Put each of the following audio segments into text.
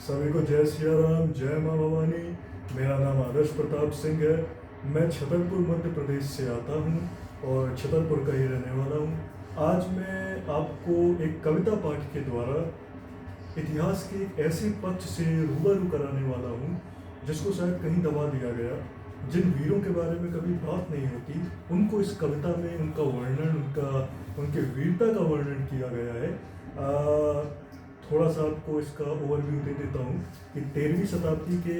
सभी को जय सिया राम, जय माँ भवानी। मेरा नाम आदर्श प्रताप सिंह है। मैं छतरपुर मध्य प्रदेश से आता हूँ और छतरपुर का ही रहने वाला हूँ। आज मैं आपको एक कविता पाठ के द्वारा इतिहास के एक ऐसे पक्ष से रूबरू कराने वाला हूँ जिसको शायद कहीं दबा दिया गया। जिन वीरों के बारे में कभी बात नहीं होती, उनको इस कविता में उनका वर्णन, उनके वीरता का वर्णन किया गया है। थोड़ा सा आपको इसका ओवरव्यू दे देता हूँ कि 13वीं शताब्दी के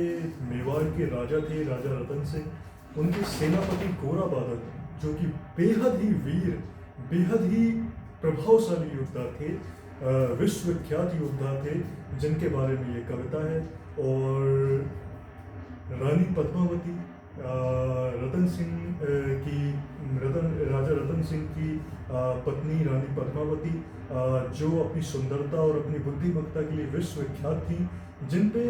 मेवाड़ के राजा थे राजा रतन सिंह। उनके सेनापति गोरा बादल, जो कि बेहद ही वीर, बेहद ही प्रभावशाली योद्धा थे, विश्वविख्यात योद्धा थे, जिनके बारे में ये कविता है। और रानी पद्मावती, रतन सिंह की राजा रतन सिंह की पत्नी रानी पद्मावती, जो अपनी सुंदरता और अपनी बुद्धिमत्ता के लिए विश्वविख्यात थी, जिन पे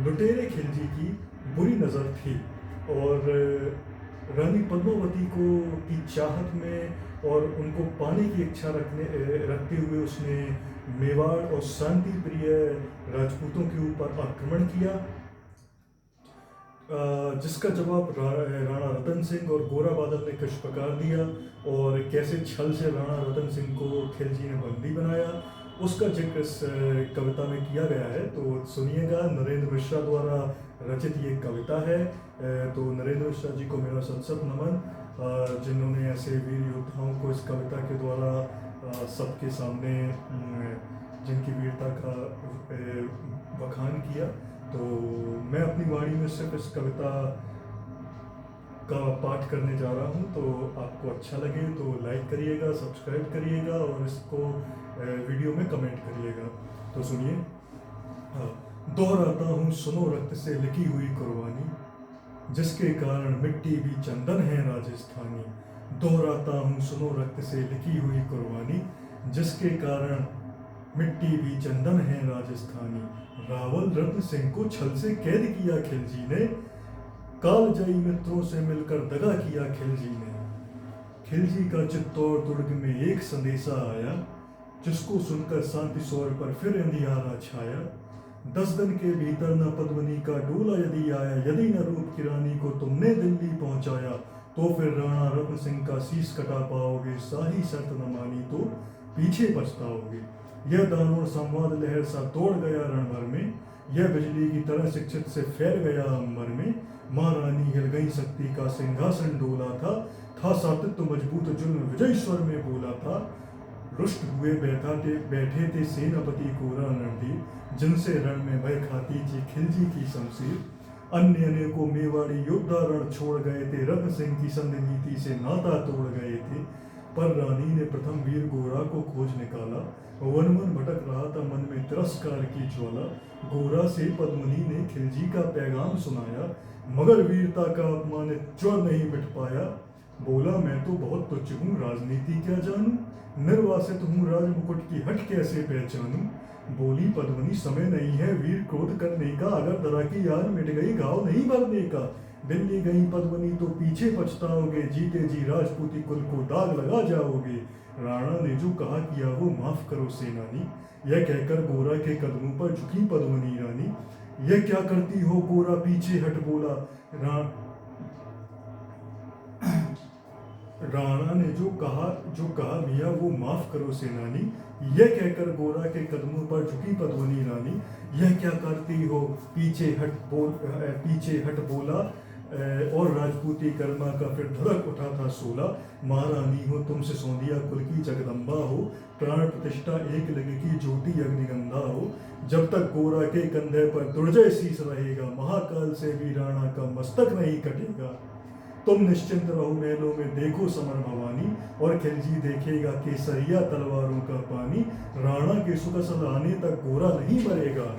लुटेरे खिलजी की बुरी नज़र थी। और रानी पद्मावती को की चाहत में और उनको पाने की इच्छा रखते हुए उसने मेवाड़ और शांति प्रिय राजपूतों के ऊपर आक्रमण किया, जिसका जवाब राणा रतन सिंह और गोरा बादल ने किस प्रकार दिया और कैसे छल से राणा रतन सिंह को खिलजी ने बंदी बनाया, उसका जिक्र इस कविता में किया गया है। तो सुनिएगा। नरेंद्र मिश्रा द्वारा रचित ये कविता है। तो नरेंद्र मिश्रा जी को मेरा सत नमन, जिन्होंने ऐसे वीर योद्धाओं को इस कविता के द्वारा सबके सामने जिनकी वीरता का बखान किया। तो मैं अपनी वाणी में सिर्फ इस कविता का पाठ करने जा रहा हूँ। तो आपको अच्छा लगे तो लाइक करिएगा, सब्सक्राइब करिएगा और इसको वीडियो में कमेंट करिएगा। तो सुनिए। दोहराता हूँ सुनो रक्त से लिखी हुई कुर्बानी, जिसके कारण मिट्टी भी चंदन है राजस्थानी। दोहराता हूँ सुनो रक्त से लिखी हुई कुर्बानी, जिसके कारण मिट्टी भी चंदन है राजस्थानी। रावल रत्न सिंह को छल से कैद किया खिलजी ने, कालजयी मित्रों से मिलकर दगा किया खिलजी ने। खिलजी का चित्तौड़ दुर्ग में एक संदेशा आया, जिसको सुनकर शांति स्वर्ण पर फिर अंधियारा छाया। 10 दिन के भीतर न पद्मिनी का डोला यदि आया, यदि न रूप की रानी को तुमने दिल्ली पहुंचाया, तो फिर राणा रत्न सिंह का शीश कटा पाओगे, शाही शर्त न मानी तो पीछे पछताओगे। यह दानव संवाद लहर सा दौड़ गया रण भर में, यह बिजली की तरह शिक्षित से फैल गया अंबर में। महारानी हिल गई, शक्ति का सिंहासन डोला था सातत्य मजबूत जुल्म विजय स्वर में बोला था। रुष्ट हुए बैठे थे सेनापति गोरा रणधीर, जिनसे रण में भय खाती थी खिलजी की शमशीर। अन्य अनेकों मेवाड़ी योद्धा रण छोड़ गए थे, रत्न सिंह की संधि नीति से नाता तोड़ गए थे। पर रानी ने प्रथम वीर गोरा को खोज निकाला, वन वन भटक रहा था मन में तिरस्कार की ज्वाला। गोरा से पद्मिनी ने खिलजी का पैगाम सुनाया, मगर वीरता का अपमानित ज्वर नहीं मिट पाया। बोला मैं तो बहुत तुच्छ हूँ, राजनीति क्या जानूं, निर्वासित हूँ राज मुकुट की हट कैसे पहचानूं। बोली पद्मिनी समय नहीं है वीर क्रोध करने का, अगर दरा की याद मिट गई घाव नहीं भरने का। दिल्ली गई पद्मिनी तो पीछे पछताओगे, जीते जी राजपूती कुल को दाग लगा जाओगे। राणा ने जो कहा किया वो माफ करो सेनानी, यह कहकर गोरा के कदमों पर झुकी पद्मिनी रानी। यह क्या करती हो गोरा पीछे हट बोला, राणा ने जो कहा मिया वो माफ करो सेनानी। यह कहकर गोरा के कदमों पर झुकी पद्मिनी रानी। यह क्या करती हो पीछे हट बोला, और राजपूती कर्मा का फिर धड़क उठा था सोला। महारानी हो तुमसे सौंदिया कुल की जगदम्बा हो, प्राण प्रतिष्ठा एक लिंग की ज्योति अग्निगंधा हो। जब तक गोरा के कंधे पर दुर्जय शीश रहेगा, महाकाल से भी राणा का मस्तक नहीं कटेगा। तुम निश्चिंत रहो महलों में देखो समर भवानी, और खिलजी देखेगा केसरिया तलवारों का पानी। राणा के सुकसल आने तक गोरा नहीं मरेगा,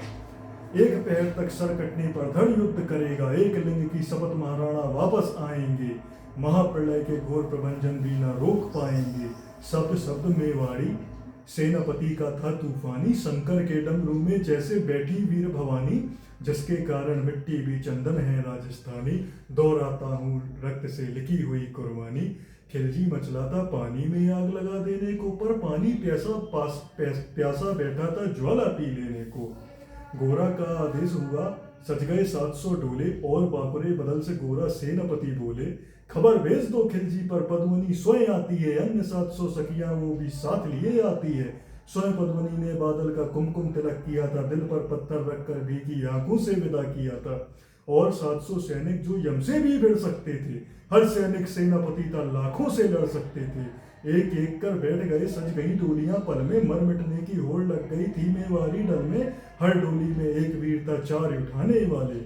एक पहर तक सर कटने पर धड़ युद्ध करेगा। एक लिंग की शपथ महाराणा वापस आएंगे, महाप्रलय के घोर प्रबंधन भी न रोक पाएंगे। शब्द शब्द मेवाड़ी सेनापति का था तूफानी, शंकर के डमरू में जैसे बैठी वीर भवानी। जिसके कारण मिट्टी भी चंदन है राजस्थानी, दोहराता हूँ रक्त से लिखी हुई कुर्बानी। खिलजी मचलाता पानी में आग लगा देने को, पर पानी प्यासा बैठा था ज्वाला पी लेने को। गोरा का आदेश हुआ, सज गए 700 डोले, और बाकुरे बदल से गोरा सेनापति बोले, खबर भेज दो खिलजी पर, पद्मनी स्वयं आती है, अन्य 700 सखियां वो भी साथ लिए आती है। स्वयं पद्मनी ने बादल का कुमकुम तिलक किया था, दिल पर पत्थर रखकर भीगी आंखों से विदा किया था। और 700 सैनिक जो यम से भी भिड़ सकते थे, हर सैनिक सेनापति था, लाखों से लड़ सकते थे। एक एक कर बैठ गए, सज गई डोलियां पल में, मर मिटने की होड़ लग गई थी मेवारी डल में। हर डोली में एक वीर था, चार उठाने वाले,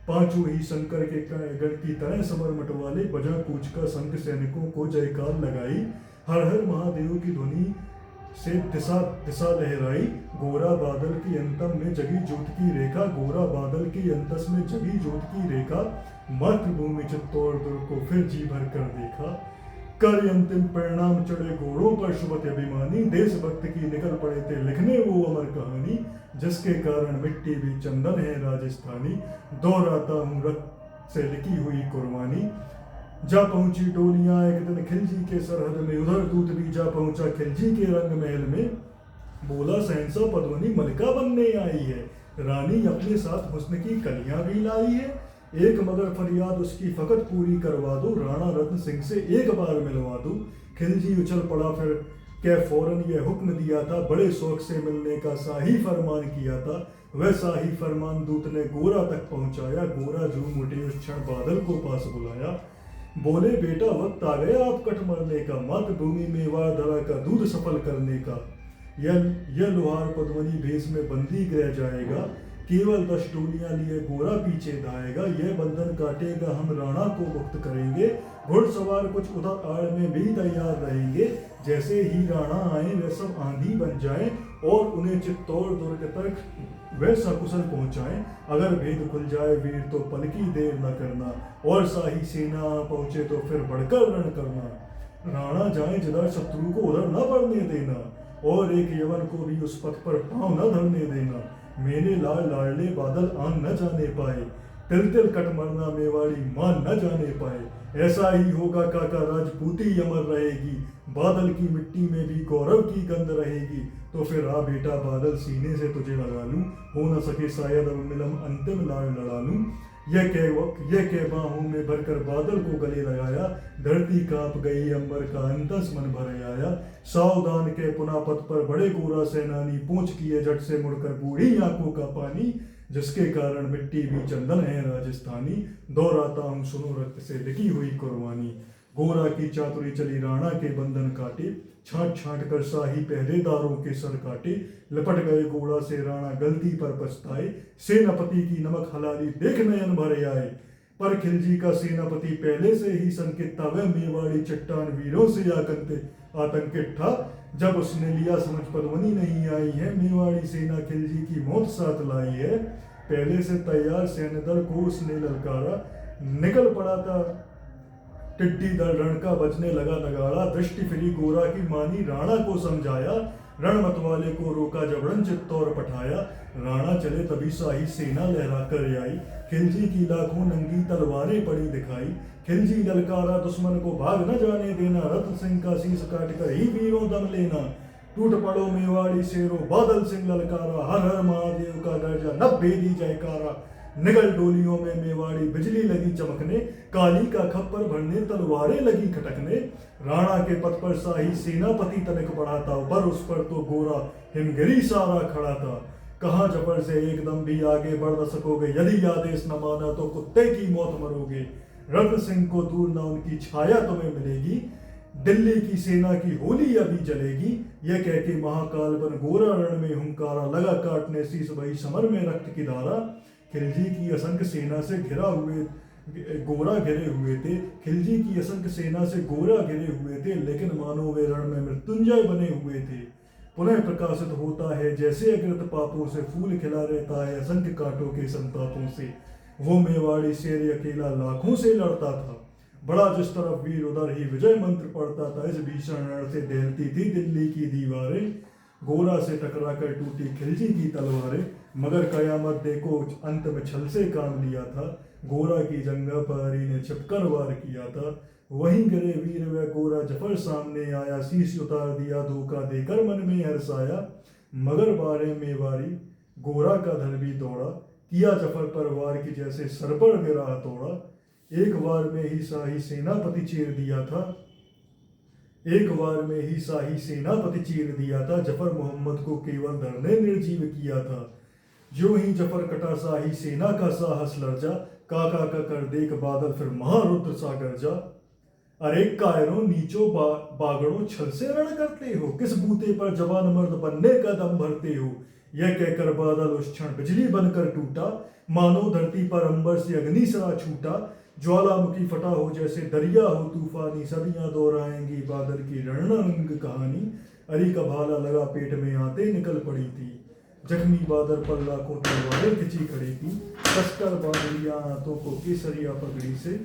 पांचों ही शंकर के गण की तरह समर मटवाले। बजा कूच का संग सैनिकों को जयकार लगाई, हर हर महादेव की ध्वनि से दिशा दिशा लहराई। गोरा बादल की अंतम में जगी ज्योत की रेखा, गोरा बादल की अंतस में जगी ज्योत की रेखा। मातृभूमि चित्तौड़ दुर्ग को फिर जी भर कर देखा, कर अंतिम परिणाम चढ़े घोड़ों पर शुभत अभिमानी। देशभक्त की निकल पड़े थे लिखने वो अमर कहानी, जिसके कारण मिट्टी भी चंदन है राजस्थानी। दोहराता हूँ रक्त से लिखी हुई कुर्बानी। जा पहुंची डोलियां एक दिन खिलजी के सरहद में, उधर दूत भी जा पहुंचा खिलजी के रंग महल में। बोला सहनसा पद्मनी मलिका बनने आई है, रानी अपने साथ हुस्न की कलियां भी लाई है। एक मगर फरियाद उसकी फकत पूरी करवा दो, राणा रत्न सिंह से एक बार मिलवा दो। खिलजी उछल पड़ा फिर क्या फौरन ये हुक्म दिया था, बड़े शौक से मिलने का शाही फरमान किया था। वह शाही फरमान दूत ने गोरा तक पहुंचाया, गोरा झूम उठे उस क्षण बादल को पास बुलाया। बोले बेटा वक्त आ गया आप कट मरने का, मातृभूमि मेवाड़ धरा का दूध सफल करने का। यह लोहार पद्मनी भेष में बंदी रह जाएगा, केवल 10 डोलियां लिए गोरा पीछे धाएगा। यह बंधन काटेगा हम राणा को मुक्त करेंगे, घुड़सवार कुछ उधर आड़ में भी तैयार रहेंगे। जैसे ही राणा आए वे सब आंधी बन जाएं, और उन्हें चित्तौड़ दुर्ग तक वे सकुशल पहुंचाएं। अगर भेद खुल जाए वीर तो पल की देर न करना, और शाही सेना पहुंचे तो फिर बढ़कर रण करना। राणा जाए जिधर शत्रु को उधर न बढ़ने देना, और एक यवन को भी उस पथ पर पांव न धरने देना। मेरे लाल लाडले बादल आन न जाने पाए, तिल तिल कट मरना मेवाड़ी मान न जाने पाए। ऐसा ही होगा काका, राजपूती अमर रहेगी, बादल की मिट्टी में भी गौरव की गंध रहेगी। तो फिर आ बेटा बादल, सीने से तुझे लगा लूं, हो न सके शायद अब मिलम अंतिम लाड़ लड़ा लूं। यह कह बाहों में भरकर बादल को गले लगाया, धरती कांप गई अंबर का अंतस मन भर आया। सावधान के पुनः पथ पर बड़े गोरा सेनानी, पूंछ किए झट से मुड़कर बूढ़ी आंखों का पानी। जिसके कारण मिट्टी भी चंदन है राजस्थानी, दोहराता हूँ सुनो रक्त से लिखी हुई कुर्बानी। गोरा की चातुरी चली राणा के बंधन काटे, छांट छांट कर शाही पहरेदारों के सर काटे। लपट गए घोड़ा से राणा गलती पर पछताए, सेनापति की नमक हलाली देख नयन भरे आए। पर खिलजी का सेनापति पहले से ही संकित था, वह मेवाड़ी चट्टान वीरों से आतंकित था। जब उसने लिया समझ पद्मनी नहीं आई है, मेवाड़ी सेना खिलजी की मौत साथ लाई है। पहले से तैयार सैन्य दल को उसने ललकारा, निकल पड़ा था टिड्डी दल रण का, बजने लगा नगाड़ा। दृष्टि फिरी गोरा की मानी, राणा को समझाया, रण मतवाले को रोका जबरन चित्तौड़ पठाया। राणा चले तभी शाही सेना लहरा कर आई, खिलजी की लाखों नंगी तलवारें पड़ी दिखाई। खिलजी ललकारा दुश्मन को भाग न जाने देना, रतन सिंह का शीश काट कर ही वीरों दम लेना। टूट पड़ो मेवाड़ी शेरों, बादल सिंह ललकारा, हर हर महादेव का गर्जा, नभ भेदी जयकारा। निगल डोलियों में मेवाड़ी बिजली लगी चमकने, काली का खप्पर भरने तलवारें लगी खटकने। राणा के पथ पर शाही सेनापति तनिक बढ़ा था, पर उस पर तो गोरा हिमगिरी सारा खड़ा था। कहाँ जफर से एकदम भी आगे बढ़ न सकोगे, यदि आदेश न माना तो कुत्ते की मौत मरोगे। रतन सिंह को दूर न उनकी छाया तुम्हें मिलेगी, दिल्ली की सेना की होली अभी जलेगी। यह कह के महाकाल बन गोरा रण में हुंकारा, लगा काटने शीश वही समर में रक्त की धारा। खिलजी की असंख्य सेना से गोरा घिरे हुए थे, खिलजी की असंख्य सेना से गोरा घिरे हुए थे, लेकिन मानो वे रण में मृत्युंजय बने हुए थे। पुनः प्रकाशित होता है जैसे अकृत पापों से, फूल खिला रहता है असंख्य कांटों के संतापों से। वो मेवाड़ी शेर अकेला लाखों से लड़ता था, बड़ा जिस तरफ वीर उधर ही विजय मंत्र पड़ता था। इस भीषण रण से दहलती थी दिल्ली की दीवारें, गोरा से टकरा कर टूटी खिलजी की तलवारें। मगर कयामत देखो अंत में छल से काम लिया था, गोरा की जंगा पहाड़ी ने छिपकर वार किया था। वहीं गिरे वीर व गोरा जफर सामने आया, शीश उतार दिया धोखा देकर मन में हर्ष आया। मगर बारे मेवाड़ी गोरा का धन भी दौड़ा, किया जफर पर वार की जैसे सर पर गिरा हथौड़ा। एक बार में ही शाही सेनापति चीर दिया था, एक बार में ही शाही सेनापति चीर दिया था, जफर मोहम्मद को केवल धर ने निर्जीव किया था। जो ही जफर कटा शाही सेना का साहस लर्जा, काका का कर देख बादल फिर महारुद्र सा गरजा। अरे कायरों नीचो बागड़ों छल से रण करते हो, किस बूते पर जवान मर्द बनने का दम भरते हो। यह कहकर बादल उस क्षण बिजली बनकर टूटा, मानो धरती पर अंबर से अग्नि सरा छूटा। ज्वालामुखी फटा हो जैसे दरिया हो तूफानी, सदियां दोहराएंगी बादल की रणरंग कहानी। अरी का भाला लगा पेट में आते निकल पड़ी थी, जख्मी बादल पर लाखों तलवारें खिंची खड़ी थी। कसकर बादलियां हाथों को केसरिया पगड़ी से